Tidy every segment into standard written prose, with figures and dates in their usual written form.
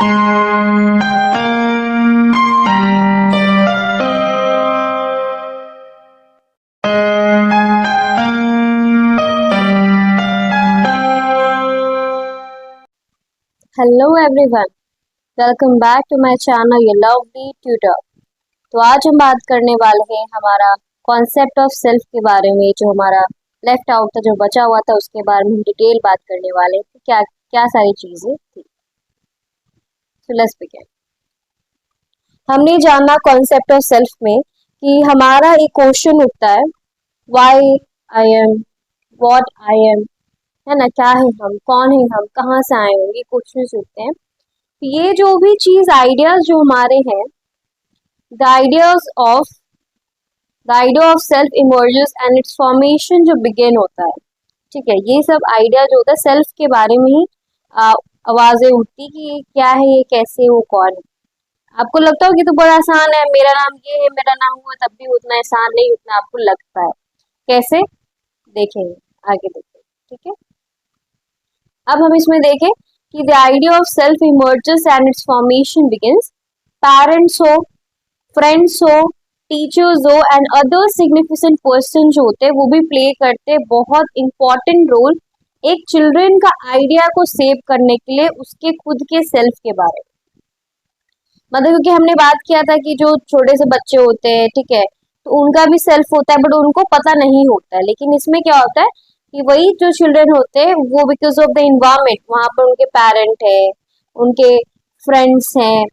Hello everyone, welcome back to my channel your lovely tutor. तो आज हम बात करने वाले हैं हमारा कॉन्सेप्ट ऑफ सेल्फ के बारे में। जो हमारा लेफ्ट आउट था, जो बचा हुआ था, उसके बारे में हम डिटेल बात करने वाले हैं कि क्या क्या सारी चीजें थी। So let's begin. हमने जाना कॉन्सेप्ट ऑफ सेल्फ में कि हमारा एक क्वेश्चन उठता है, why I am, what I am, है ना, क्या है हम, कौन है हम, कहाँ से आए हैं, ये क्वेश्चन उठते हैं। ये जो भी चीज आइडियाज जो हमारे हैं, the ideas of the idea of self emerges and it's formation जो बिगिन होता है, ठीक है, ये सब आइडिया जो होता है सेल्फ के बारे में ही आवाजें उठती कि ये क्या है, ये कैसे, वो कौन है। आपको लगता हो कि तो बड़ा आसान है, मेरा नाम ये है, मेरा नाम हुआ, तब भी उतना आसान नहीं, उतना आपको लगता है। कैसे, देखेंगे आगे, देखेंगे, ठीक है। अब हम इसमें देखें कि the idea of self emerges and it's formation begins. Parents हो, फ्रेंड्स हो, टीचर्स हो एंड अदर सिग्निफिकेंट पर्सन जो होते हैं वो भी प्ले करते हैं बहुत इंपॉर्टेंट रोल एक चिल्ड्रन का आइडिया को सेव करने के लिए, उसके खुद के सेल्फ के बारे में। मतलब क्योंकि हमने बात किया था कि जो छोटे से बच्चे होते हैं, ठीक है, तो उनका भी सेल्फ होता है बट उनको पता नहीं होता है। लेकिन इसमें क्या होता है कि वही जो चिल्ड्रन होते हैं वो बिकॉज ऑफ द इन्वायरमेंट, वहां पर उनके पेरेंट है, उनके फ्रेंड्स हैं,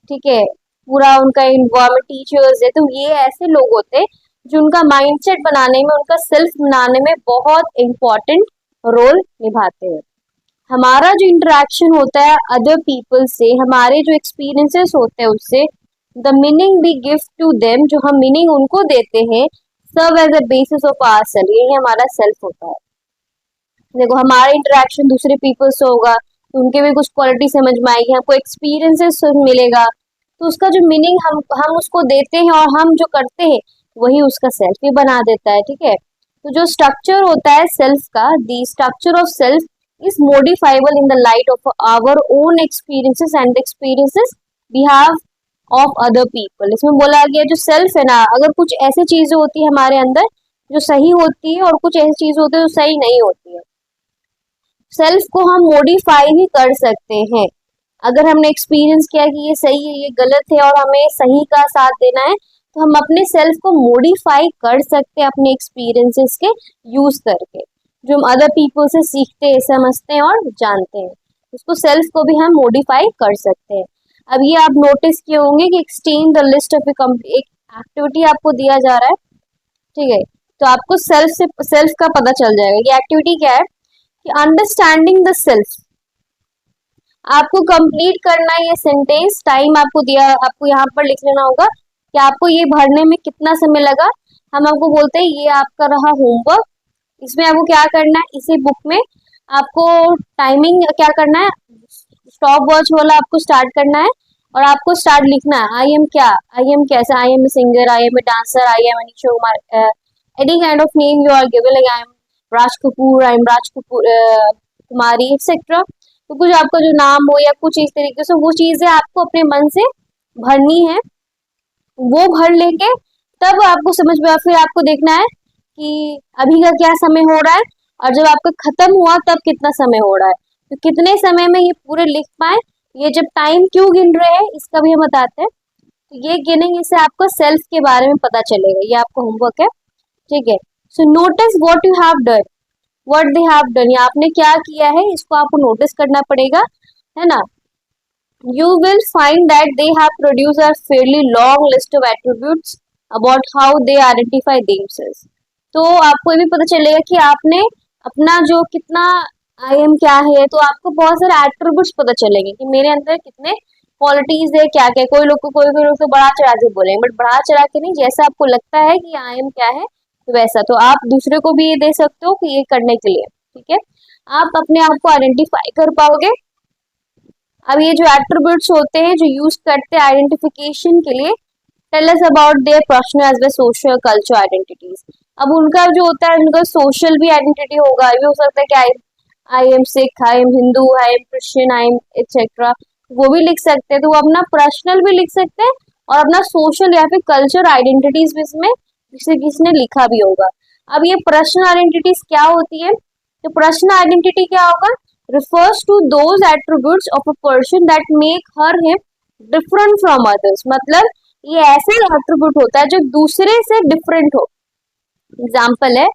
ठीक है, पूरा उनका इन्वायरमेंट, टीचर्स है, तो ये ऐसे लोग होते हैं जो उनका माइंडसेट बनाने में, उनका सेल्फ बनाने में बहुत इम्पोर्टेंट रोल निभाते हैं। हमारा जो इंटरेक्शन होता है अदर पीपल से, हमारे जो एक्सपीरियंसेस होते हैं उससे, the meaning we give to them, जो हम मीनिंग उनको देते हैं, serve as a basis of our self, यही हमारा सेल्फ होता है। देखो, हमारा इंटरेक्शन दूसरे पीपल से होगा तो उनके भी कुछ क्वालिटी समझ में आएगी, हमको एक्सपीरियंसेस मिलेगा, तो उसका जो मीनिंग हम उसको देते हैं और हम जो करते हैं वही उसका सेल्फ भी बना देता है, ठीक है। तो जो स्ट्रक्चर होता है सेल्फ का, the structure of self is modifiable in the light of our own experiences and experiences we have of other people. इसमें बोला गया जो सेल्फ है ना, अगर कुछ ऐसी चीजें होती है हमारे अंदर जो सही होती है और कुछ ऐसी चीजें होती है जो सही नहीं होती है, सेल्फ को हम मॉडिफाई भी कर सकते हैं। अगर हमने एक्सपीरियंस किया कि ये सही है, ये गलत है और हमें सही का साथ देना है, तो हम अपने सेल्फ को मॉडिफाई कर सकते हैं अपने एक्सपीरियंसेस के यूज करके, जो हम अदर पीपल से सीखते हैं, समझते हैं और जानते हैं, उसको सेल्फ को भी हम मॉडिफाई कर सकते हैं। अब ये आप नोटिस किए होंगे कि एक्सटेंड द लिस्ट ऑफ एक एक्टिविटी आपको दिया जा रहा है, ठीक है, तो आपको सेल्फ का पता चल जाएगा। ये एक्टिविटी क्या है कि अंडरस्टैंडिंग द सेल्फ, आपको कंप्लीट करना है ये सेंटेंस। टाइम आपको दिया, आपको यहाँ पर लिख लेना होगा कि आपको ये भरने में कितना समय लगा। हम आपको बोलते हैं ये आपका रहा होमवर्क, इसमें आपको क्या करना है, इसी बुक में आपको टाइमिंग क्या करना है, स्टॉप वॉच वाला आपको स्टार्ट करना है और आपको स्टार्ट लिखना है आई एम क्या, आई एम कैसे, I am a singer, I am a dancer, I am Anisha Kumar, any kind of name you are given, like I am Raj Kapoor, I am Raj Kapoor Kumari etcetera. तो कुछ आपका जो नाम हो या कुछ इस तरीके से वो चीजें आपको अपने मन से भरनी है, वो भर लेंगे तब आपको समझ में, फिर आपको देखना है कि अभी का क्या समय हो रहा है और जब आपका खत्म हुआ तब कितना समय हो रहा है, तो कितने समय में ये पूरे लिख पाए, ये जब टाइम क्यों गिन रहे हैं इसका भी हम बताते हैं। तो ये गिनिंग इससे आपको सेल्फ के बारे में पता चलेगा, ये आपका होमवर्क है, ठीक है। So notice what you have done, what they have done, या आपने क्या किया है इसको आपको नोटिस करना पड़ेगा, है ना। You will find that they have produced a fairly long list of attributes about how they identify themselves. तो आपको ये भी पता चलेगा कि आपने अपना जो कितना आई एम क्या है, तो आपको बहुत सारे एट्रीब्यूट्स पता चलेंगे कि मेरे अंदर कितने क्वालिटीज है, क्या क्या। कोई लोग तो बढ़ा चढ़ा के बोलेंगे, बट बढ़ा चढ़ा के नहीं, जैसा आपको लगता है कि आई एम क्या है वैसा, तो आप दूसरे को भी ये दे सकते हो कि ये करने के लिए, ठीक है, आप अपने आप को आइडेंटिफाई कर पाओगे। अब ये जो एट्रीब्यूट्स होते हैं जो यूज करते हैं आइडेंटिफिकेशन के लिए, tell us about their personal as well social culture identities. अब उनका जो होता है, उनका सोशल भी आइडेंटिटी होगा, ये हो सकता है कि I am Sikh, I am Hindu, I am Christian, I am etcetera, वो भी लिख सकते हैं, तो वो अपना पर्सनल भी लिख सकते हैं और अपना सोशल या फिर कल्चर आइडेंटिटीज भी इसमें किसी किसी ने लिखा भी होगा। अब ये पर्सनल आइडेंटिटीज क्या होती है, तो पर्सनल आइडेंटिटी क्या होगा, refers to those attributes of a person that make her him different from others। मतलब ये ऐसे एट्रीब्यूट होता है जो दूसरे से डिफरेंट हो। एग्जाम्पल है,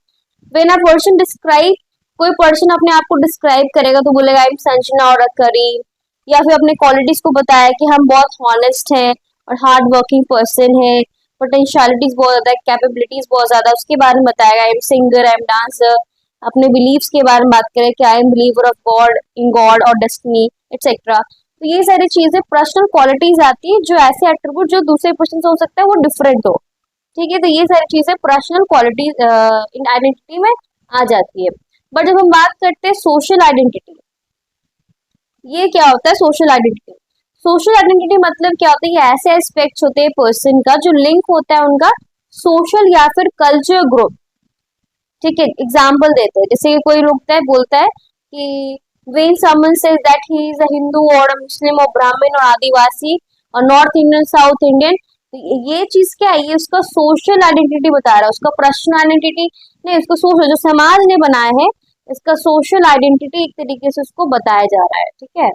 व्हेन अ पर्सन डिस्क्राइब, कोई पर्सन अपने आप को डिस्क्राइब करेगा तो बोलेगा आई एम संजना और करीम, या फिर अपने क्वालिटीज को बताया कि हम बहुत हॉनेस्ट हैं और हार्ड वर्किंग पर्सन है, पोटेंशियलिटीज बहुत ज्यादा है, कैपेबिलिटीज बहुत ज्यादा, उसके बारे में बताएगा I am singer, I M dancer. अपने बिलीव्स के बारे में बात करें कि I am believer of God, in God और डेस्टिनी एक्सेट्रा। तो ये सारी चीजें पर्सनल क्वालिटीज आती है, जो ऐसे एट्रीब्यूट जो दूसरे पर्सन से हो सकता है वो डिफरेंट हो। ठीक है, तो ये सारी चीजें पर्सनल क्वालिटी इन आइडेंटिटी में आ जाती है। बट जब हम बात करते हैं सोशल आइडेंटिटी, ये क्या होता है सोशल आइडेंटिटी? सोशल आइडेंटिटी मतलब क्या होता है, ये ऐसे एस्पेक्ट्स होते हैं पर्सन का जो लिंक होता है उनका सोशल या फिर कल्चर ग्रुप। ठीक है, एग्जाम्पल देते हैं, जैसे कोई लोग बोलता है कि when someone says that he is a Hindu or a Muslim or Brahmin or आदिवासी और नॉर्थ इंडियन साउथ इंडियन, ये चीज क्या है, ये उसका सोशल आइडेंटिटी बता रहा है, उसका पर्सनल आइडेंटिटी नहीं, उसको सोशल जो समाज ने बनाया है इसका सोशल आइडेंटिटी एक तरीके से उसको बताया जा रहा है। ठीक है,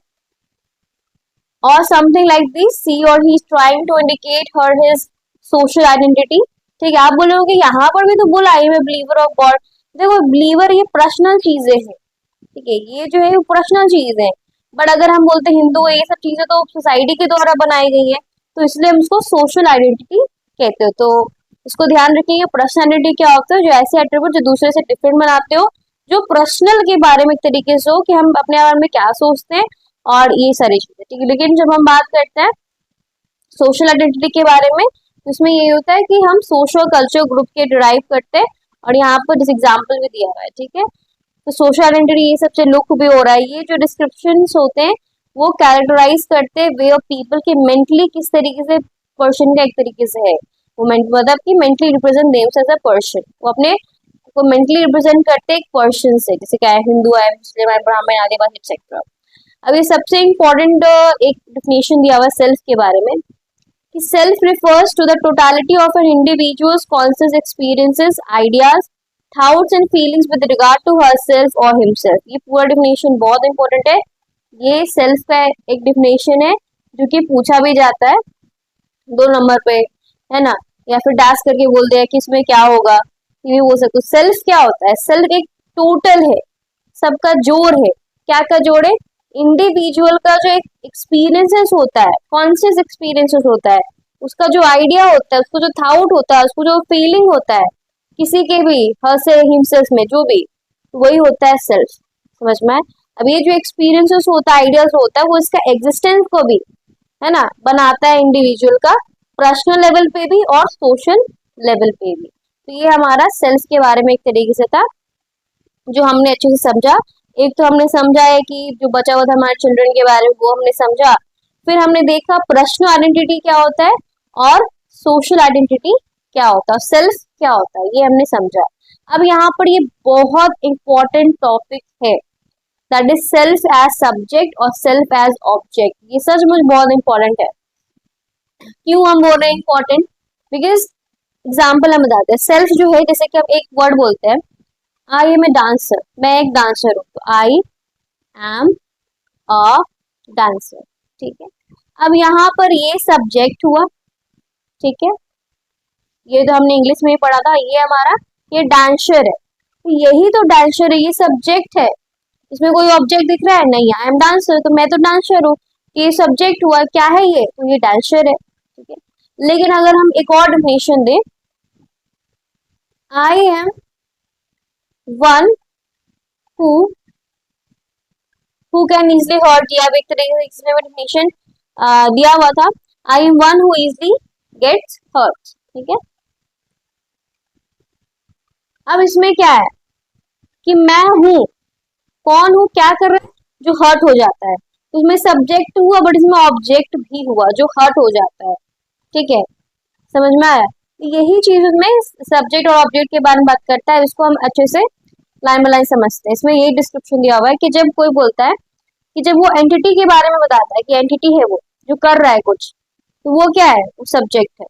और समथिंग लाइक दिस, सी और he is trying to indicate her his social identity. ठीक है, आप बोलोगे यहाँ पर भी तो बोला I am a believer of God. देखो बिलीवर ये पर्सनल चीजें हैं, ठीक है, ये जो है पर्सनल चीज है। बट अगर हम बोलते हिंदू है, ये सब चीजें तो सोसाइटी के द्वारा बनाई गई है, तो इसलिए हम उसको सोशल आइडेंटिटी कहते हो। तो इसको ध्यान रखिए, पर्सनल आइडेंटिटी क्या होता है, जो ऐसे एट्रीब्यूट जो दूसरे से डिफरेंट बनाते हो, जो पर्सनल के बारे में एक तरीके से हो कि हम अपने बारे में क्या सोचते हैं और ये सारी चीजें। ठीक है, लेकिन जब हम बात करते हैं सोशल आइडेंटिटी के बारे में, तो इसमें ये होता है कि हम सोशल कल्चर ग्रुप के डिराइव करते हैं, और यहाँ पर जिस एग्जाम्पल भी दिया हुआ है। ठीक है, तो सोशल आइडेंटिटी ये सबसे लुक भी हो रहा है, ये जो डिस्क्रिप्शन होते हैं वो कैरेक्टराइज करते हैं वे ऑफ पीपल के मेंटली किस तरीके से पर्सन का एक तरीके से है, वो मतलब कि mentally represent themselves as a person, वो अपने को मेंटली रिप्रेजेंट करते हैं एक पर्सन से, जैसे क्या है हिंदू है, मुस्लिम है, ब्राह्मण, आदिवासी एक्सेट्रा। अब ये सबसे इम्पोर्टेंट एक डिफिनेशन दिया हुआ है सेल्फ के बारे में, कि self refers to the totality of an individual's conscious experiences, ideas, thoughts and feelings with regard to herself और हिमसेल्फ। ये पूरा डिफिनेशन बहुत इंपॉर्टेंट है, ये सेल्फ का एक डिफिनेशन है जो कि पूछा भी जाता है 2 नंबर पे, है ना, या फिर डैश करके बोल दिया कि इसमें क्या होगा, ये हो सकता है। सेल्फ क्या होता है, सेल्फ एक टोटल है, सबका जोड़ है, क्या का जोड़ है, इंडिविजुअल का जो एक एक्सपीरियंसेस होता है, कॉन्शियस एक्सपीरियंसेस होता है, उसका जो आइडिया होता है, उसको जो थॉट होता है, उसको जो फीलिंग होता है, किसी के भी हर से हिमसेल्फ में जो भी, वही होता है सेल्फ। समझ में? अब ये जो एक्सपीरियंसेस होता है, आइडियाज होता है, वो इसका एग्जिस्टेंस को भी, है ना, बनाता है इंडिविजुअल का, पर्सनल लेवल पे भी और सोशल लेवल पे भी। तो ये हमारा सेल्फ के बारे में एक तरीके से था जो हमने अच्छे से समझा। एक तो हमने समझा है कि जो बचा हुआ था हमारे चिल्ड्रन के बारे में, वो हमने समझा। फिर हमने देखा पर्सनल आइडेंटिटी क्या होता है और सोशल आइडेंटिटी क्या होता है, सेल्फ क्या होता है, ये हमने समझा। अब यहाँ पर ये बहुत इंपॉर्टेंट टॉपिक है, that is self as subject और सेल्फ एज ऑब्जेक्ट। ये सच मुझे बहुत इंपॉर्टेंट है। क्यों हम बोल रहे हैं इंपॉर्टेंट? बिकॉज एग्जाम्पल हम बताते हैं, सेल्फ जो है, जैसे कि हम एक वर्ड बोलते हैं, आई एम ए डांसर, मैं एक डांसर हूँ, तो आई एम अ डांसर। ठीक है, अब यहाँ पर ये सब्जेक्ट हुआ, ठीक है, ये तो हमने इंग्लिश में ही पढ़ा था, ये हमारा ये डांसर है, तो यही तो डांसर है, ये सब्जेक्ट है, इसमें कोई ऑब्जेक्ट दिख रहा है नहीं, आई एम डांसर, तो मैं तो डांसर हूँ, ये सब्जेक्ट हुआ, क्या है ये, तो ये डांसर है। ठीक है, लेकिन अगर हम एक और डेफिनेशन दें, I am one who can easily hurt, या एक तरीके से इसमें डेफिनेशन दिया हुआ था, I am one who easily gets hurt. ठीक है, अब इसमें क्या है कि मैं हूं, कौन हूं, क्या कर रहा है, जो हर्ट हो जाता है, तो इसमें सब्जेक्ट हुआ बट इसमें ऑब्जेक्ट भी हुआ जो हर्ट हो जाता है। ठीक है, समझ में आया? यही चीज उसमें सब्जेक्ट और ऑब्जेक्ट के बारे में बात करता है, इसको हम अच्छे से लाइन बाय लाइन समझते हैं। इसमें यही डिस्क्रिप्शन दिया हुआ है कि जब कोई बोलता है कि जब वो एंटिटी के बारे में बताता है कि एंटिटी है वो जो कर रहा है कुछ, तो वो क्या है, वो सब्जेक्ट है।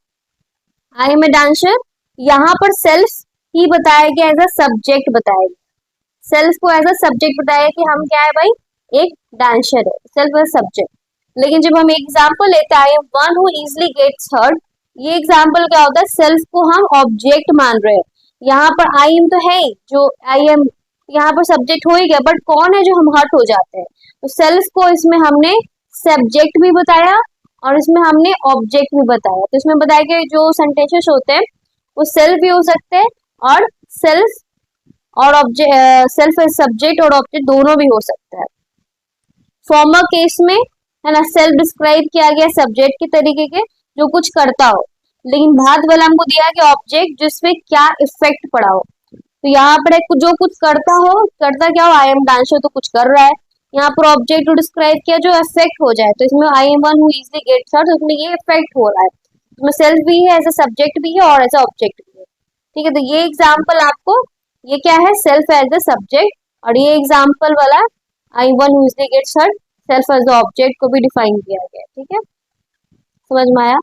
आई एम ए डांसर, यहाँ पर सेल्फ ही बताया गया, एज अ सब्जेक्ट बताया गया, सेल्फ को एज अ सब्जेक्ट बताया कि हम क्या है भाई, एक डांसर है, सेल्फ एज सब्जेक्ट। लेकिन जब हम एग्जाम्पल लेते हैं I am one who easily gets hurt, ये एग्जाम्पल क्या होता है, सेल्फ को हम ऑब्जेक्ट मान रहे हैं। यहाँ पर आई एम तो है ही, जो आई एम यहाँ पर सब्जेक्ट हो ही गया, बट कौन है जो हम हर्ट हो जाते हैं, तो सेल्फ को इसमें हमने सब्जेक्ट भी बताया और इसमें हमने ऑब्जेक्ट भी बताया। तो इसमें बताया कि जो सेंटेंसेस होते हैं वो सेल्फ भी हो सकते हैं और सेल्फ और ऑब्जेक्ट, सेल्फ एज सब्जेक्ट और ऑब्जेक्ट दोनों भी हो सकता है। फॉर्मर केस में है ना सेल्फ डिस्क्राइब किया गया सब्जेक्ट के तरीके के जो कुछ करता हो, लेकिन बाद वाला हमको दिया कि ऑब्जेक्ट जिसमें क्या इफेक्ट पड़ा हो। तो यहाँ पर जो कुछ करता हो, करता क्या हो, आई एम डांसर तो कुछ कर रहा है, यहाँ पर ऑब्जेक्ट को डिस्क्राइब किया जो इफेक्ट हो जाए, तो इसमें I am one who easily gets hurt, तो इसमें ये इफेक्ट हो रहा है, इसमें सेल्फ भी है, एज अ सब्जेक्ट भी है और एज अ ऑब्जेक्ट भी है। ठीक है, तो ये एग्जाम्पल आपको, ये क्या है, सेल्फ एज अ सब्जेक्ट, और ये एग्जाम्पल वाला I one who easily gets hurt self as the object को भी डिफाइन किया गया। ठीक है, समझ में आया।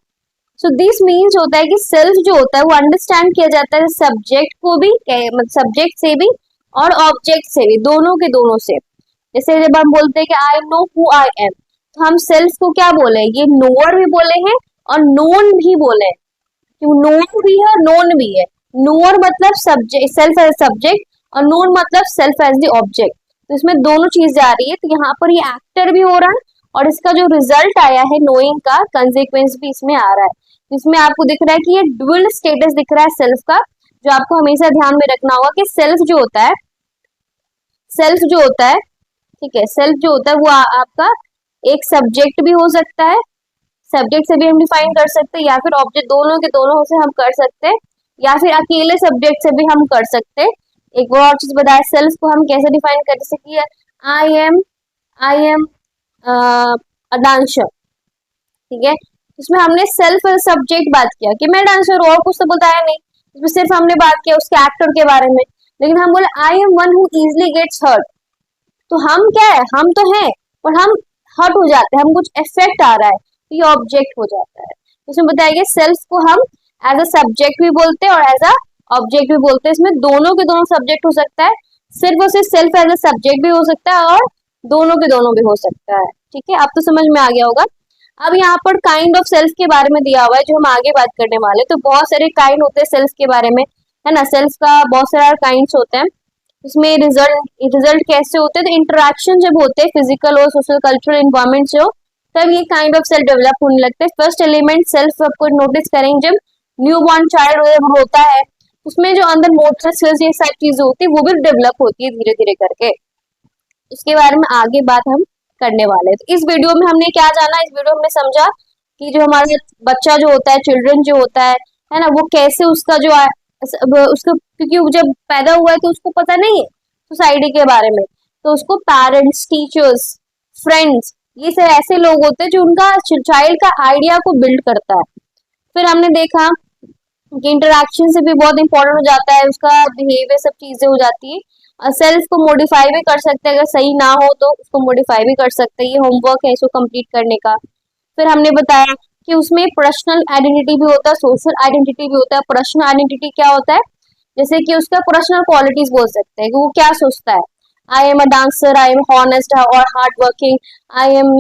सो दिस मीन्स होता है कि सेल्फ जो होता है वो अंडरस्टैंड किया जाता है सब्जेक्ट को भी, मतलब सब्जेक्ट से भी और ऑब्जेक्ट से भी, दोनों के दोनों से। जैसे जब हम बोलते हैं कि I know who I am, तो हम सेल्फ को क्या बोले, ये नोअर भी बोले हैं और नोन भी बोले हैं, क्यों, नोन भी है नोन भी है। नोअर मतलब सब्जेक्ट, सेल्फ एज सब्जेक्ट, और नोन मतलब सेल्फ एज द ऑब्जेक्ट, तो इसमें दोनों चीज जा रही है। तो यहाँ पर ये एक्टर भी हो रहा है और इसका जो रिजल्ट आया है नोइंग का कंसिक्वेंस भी इसमें आ रहा है। इसमें आपको दिख रहा है कि ये डुअल स्टेटस दिख रहा है सेल्फ का, जो आपको हमेशा ध्यान में रखना होगा कि सेल्फ जो होता है, सेल्फ जो होता है, ठीक है, सेल्फ जो होता है वो आपका एक सब्जेक्ट भी हो सकता है, सब्जेक्ट से भी हम डिफाइन कर सकते हैं, या फिर ऑब्जेक्ट, दोनों के दोनों से हम कर सकते हैं, या फिर अकेले सब्जेक्ट से भी हम कर सकते हैं। एक और चीज बताया, सेल्फ को हम कैसे डिफाइन कर सकते हैं, आई एम अ डांसर, ठीक है, इसमें हमने सेल्फ सब्जेक्ट बात किया कि मैं डांसर हूँ, और कुछ तो बताया नहीं, इसमें सिर्फ हमने बात किया उसके एक्टर के बारे में। लेकिन हम बोले I am one who easily gets hurt, तो हम क्या है, हम तो हैं पर हम हर्ट हो जाते हैं, हम कुछ इफेक्ट आ रहा है, तो ये ऑब्जेक्ट हो जाता है। इसमें बताया गया सेल्फ को हम एज अ सब्जेक्ट भी बोलते हैं और एज अ ऑब्जेक्ट भी बोलते हैं। इसमें दोनों के दोनों सब्जेक्ट हो सकता है, सिर्फ और सिर्फ सेल्फ एज अ सब्जेक्ट भी हो सकता है और दोनों के दोनों भी हो सकता है। ठीक है, अब तो समझ में आ गया होगा। अब यहाँ पर काइंड ऑफ सेल्फ के बारे में दिया हुआ है जो हम आगे बात करने वाले, तो बहुत सारे काइंड होते हैं सेल्फ के बारे में, है ना, सेल्फ का बहुत सारा काइंड्स होते हैं। इसमें रिजल्ट कैसे होते हैं, तो इंटरेक्शन जब होते हैं फिजिकल और सोशल कल्चरल इन्वायरमेंट से हो, तब ये काइंड ऑफ सेल्फ डेवलप होने लगते हैं। फर्स्ट एलिमेंट सेल्फ आपको नोटिस करेंगे जब न्यू बॉर्न चाइल्ड होता है, उसमें जो अंदर मोटर स्किल्स ये सारी चीजें होती है वो भी डेवलप होती है धीरे धीरे करके, उसके बारे में आगे बात हम करने वाले हैं। तो इस वीडियो में हमने क्या जाना, इस वीडियो में हमने समझा कि जो हमारा बच्चा जो होता है, चिल्ड्रन जो होता है ना, वो कैसे उसका जो उसको, क्योंकि वो जब पैदा हुआ है तो उसको पता नहीं है सोसाइटी के बारे में, तो उसको पेरेंट्स, टीचर्स, फ्रेंड्स, ये सब ऐसे लोग होते हैं जो उनका चाइल्ड का आइडिया को बिल्ड करता है। फिर हमने देखा कि इंटरेक्शन से भी बहुत इंपॉर्टेंट हो जाता है, उसका बिहेवियर, सब चीजें हो जाती है। सेल्फ को मॉडिफाई भी कर सकते हैं, अगर सही ना हो तो उसको मॉडिफाई भी कर सकते हैं, ये होमवर्क है इसको कंप्लीट करने का। फिर हमने बताया कि उसमें पर्सनल आइडेंटिटी भी होता है, सोशल आइडेंटिटी भी होता है। पर्सनल आइडेंटिटी क्या होता है, जैसे कि उसका पर्सनल क्वालिटीज बोल सकते हैं कि वो क्या सोचता है, I am a dancer, I M honest और हार्ड वर्किंग, आई एम,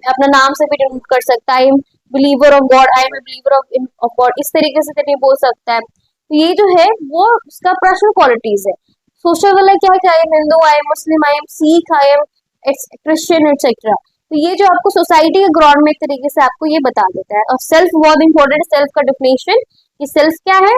अपना नाम से भी डिनोट कर सकता है, I am believer of God, I am a believer of God, इस तरीके से नहीं बोल सकता है। तो ये जो है वो उसका पर्सनल क्वालिटीज है। सोशल वाला क्या है, I am Hindu, I am Muslim, I am Sikh, I am Christian etcetera. तो ये जो आपको सोसाइटी के ग्राउंड में एक तरीके से आपको ये बता देता है। और सेल्फ बहुत इंपॉर्टेंट, सेल्फ का डेफिनेशन, कि सेल्फ क्या है,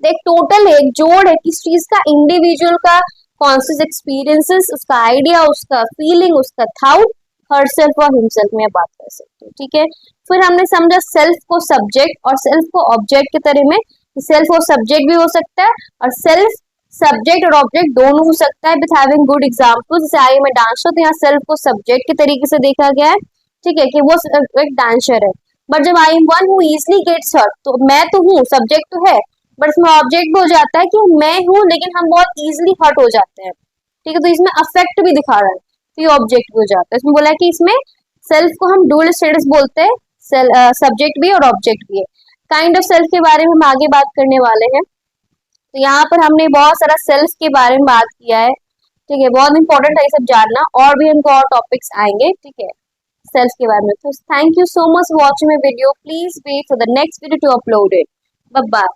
एक टोटल है, एक जोड़ है किस चीज का, इंडिविजुअल का कॉन्शियस एक्सपीरियंसेस, उसका आइडिया, उसका फीलिंग, उसका थाउट, हर सेल्फ और हिमसेल्फ में बात कर सकते हैं। ठीक है, फिर हमने समझा सेल्फ को सब्जेक्ट और सेल्फ को ऑब्जेक्ट के तरह में, सेल्फ और सब्जेक्ट भी हो सकता है और सेल्फ, सब्जेक्ट और ऑब्जेक्ट दोनों हो सकता है विथ हैविंग गुड एग्जांपल्स। जैसे आई एम अ डांसर, तो यहाँ सेल्फ को सब्जेक्ट के तरीके से देखा गया है, ठीक है, कि वो एक डांसर है। बट जब I am one who easily gets hurt, तो मैं तो हूँ, सब्जेक्ट तो है, बट इसमें ऑब्जेक्ट भी हो जाता है कि मैं हूँ लेकिन हम बहुत इजिली हर्ट हो जाते हैं। ठीक है, तो इसमें अफेक्ट भी दिखा रहा है तो ये ऑब्जेक्ट भी हो जाता है। इसमें बोला है कि इसमें सेल्फ को हम डुअल स्टेटस बोलते हैं, सब्जेक्ट भी और ऑब्जेक्ट भी है। काइंड ऑफ सेल्फ के बारे में हम आगे बात करने वाले हैं। तो यहाँ पर हमने बहुत सारा सेल्फ के बारे में बात किया है, ठीक है, बहुत इंपॉर्टेंट है ये सब जानना, और भी हमको और टॉपिक्स आएंगे, ठीक है, सेल्फ के बारे में। तो thank you so much for watching my video, please wait for the next video to upload it. Bye bye.